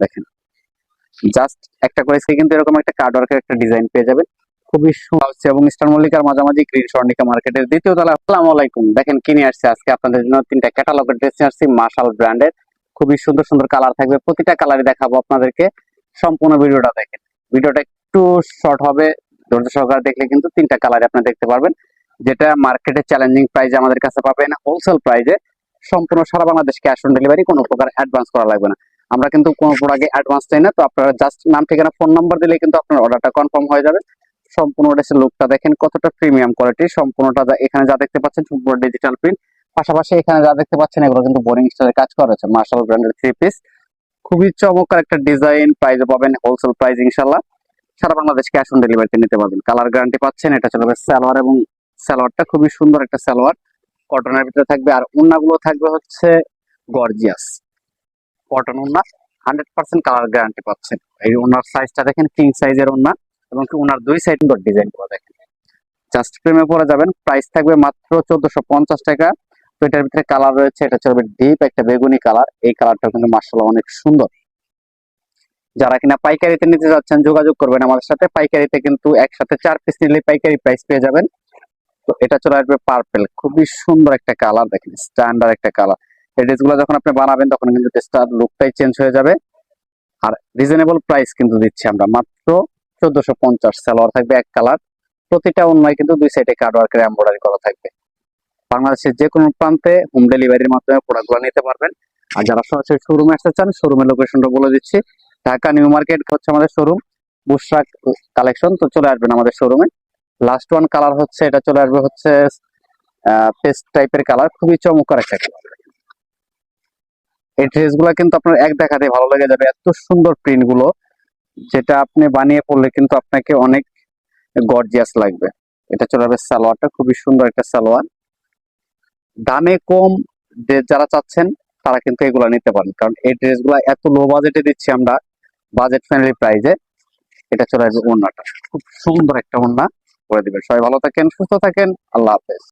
দেখেন, জাস্ট একটা করে কিন্তু এরকম একটা কার্ড ওয়ার্কের একটা ডিজাইন পেয়ে যাবেন, খুবই সুন্দর হচ্ছে। এবং স্টার মল্লিকার মাঝামাঝি গ্রিন স্বর্ণিকা মার্কেটের দ্বিতীয় তলা। আসসালামু আলাইকুম। দেখেন কি নিয়ে আসছে আজকে আপনাদের জন্য, তিনটা ক্যাটালগের ড্রেস নিয়ে আসছি মার্শাল ব্র্যান্ডের। খুবই সুন্দর সুন্দর কালার থাকবে, প্রতিটা কালারই দেখাবো আপনাদেরকে। সম্পূর্ণ ভিডিওটা দেখেন, ভিডিওটা একটু শর্ট হবে, ধৈর্য সহকারে দেখলে কিন্তু তিনটা কালার আপনি দেখতে পারবেন, যেটা মার্কেটে চ্যালেঞ্জিং প্রাইসে আমাদের কাছে পাবেন, হোলসেল প্রাইসে। সম্পূর্ণ সারা বাংলাদেশ ক্যাশ অন ডেলিভারি, কোনো প্রকার অ্যাডভান্স করা লাগবে না। আমরা কিন্তু কোনো প্রোডাক্টে অ্যাডভান্স চাই না, তো আপনারা জাস্ট নাম ঠিকানা ফোন নাম্বার দিলে কিন্তু আপনার অর্ডারটা কনফার্ম হয়ে যাবে। সম্পূর্ণ ড্রেসের লুকটা দেখেন কতটা প্রিমিয়াম কোয়ালিটি। সম্পূর্ণটা এখানে যা দেখতে পাচ্ছেন সম্পূর্ণ ডিজিটাল প্রিন্ট, পাশাপাশি এখানে যা দেখতে পাচ্ছেন এগুলো কিন্তু বোরিং স্টাইলের কাজ করা হয়েছে। মার্শাল ব্র্যান্ডের থ্রি পিস, খুবই চমৎকার একটা ডিজাইন, প্রাইসে পাবেন হোলসেল প্রাইস ইনশাল্লাহ। সারা বাংলাদেশ ক্যাশ অন ডেলিভারিতে নিতে পারবেন, কালার গ্যারান্টি পাচ্ছেন। এটা চলবে সালোয়ার, এবং সালোয়ারটা খুবই সুন্দর একটা সালোয়ার, কটনের ভিতরে থাকবে। আর ওড়নাগুলো থাকবে হচ্ছে গর্জিয়াস কটন ওড়না, 100% কালার গ্যারান্টি পাচ্ছেন। এই ওনার সাইজটা দেখেন, কিং সাইজের ওড়না, এবং ওনার দুই সাইড ডিজাইন গুলো দেখেন, জাস্ট প্রেমে পড়ে যাবেন। প্রাইস থাকবে মাত্র 1450 টাকা। তো এটার ভিতরে কালার রয়েছে, এটা হচ্ছে ডিপ একটা বেগুনি কালার। এই কালারটা কিন্তু মার্শাল্লাহ অনেক সুন্দর। যারা কিনা পাইকারিতে নিতে যাচ্ছেন যোগাযোগ করবেন আমাদের সাথে। পাইকারিতে কিন্তু একসাথে 4 পিস নিলে পাইকারি প্রাইস পেয়ে যাবেন। তো এটা চলে আসবে পার্পেল, খুবই সুন্দর একটা কালার, দেখেন স্ট্যান্ডার্ড একটা কালার। এই ড্রেসগুলো যখন আপনি বানাবেন তখন কিন্তু ড্রেসটার লুকটাই চেঞ্জ হয়ে যাবে। আর রিজনেবল প্রাইস কিন্তু দিচ্ছি আমরা, মাত্র 1450। সালোয়ার থাকবে এক কালার, প্রতিটা অন্যায় কিন্তু দুই সাইডে কার্ড ওয়ার্কের এমব্রয়ডারি করা থাকবে। বাংলাদেশের যে কোনো প্রান্তে হোম ডেলিভারির মাধ্যমে প্রোডাক্টগুলো নিতে পারবেন। আর যারা সরাসরি শোরুমে আসতে চান, শোরুমের লোকেশনটা বলে দিচ্ছি। ঢাকা নিউ মার্কেট হচ্ছে আমাদের শোরুম, বুশরা কালেকশন। তো চলে আসবেন আমাদের শোরুমে। লাস্ট ওয়ান কালার হচ্ছে, এটা চলে আসবে হচ্ছে পেস্ট টাইপের কালার, খুবই চমৎকার একটা কালার। এই ড্রেসগুলো কিন্তু আপনার এক দেখাতে ভালো লেগে যাবে, এত সুন্দর প্রিন্ট গুলো, যেটা আপনি বানিয়ে পড়লে কিন্তু আপনাকে অনেক গর্জিয়াস লাগবে। এটা চলে আসবে সালোয়ারটা, খুবই সুন্দর একটা সালোয়ার। দামে কম ড্রেস যারা চাচ্ছেন তারা কিন্তু এগুলো নিতে পারেন, কারণ এই ড্রেসগুলো এত লো বাজেটে দিচ্ছি আমরা, বাজেট ফ্রেন্ডলি প্রাইসে। এটা চলে আসবে ওড়নাটা, খুব সুন্দর একটা ওড়না করে দিবেন। সবাই ভালো থাকেন, সুস্থ থাকেন, আল্লাহ হাফেজ।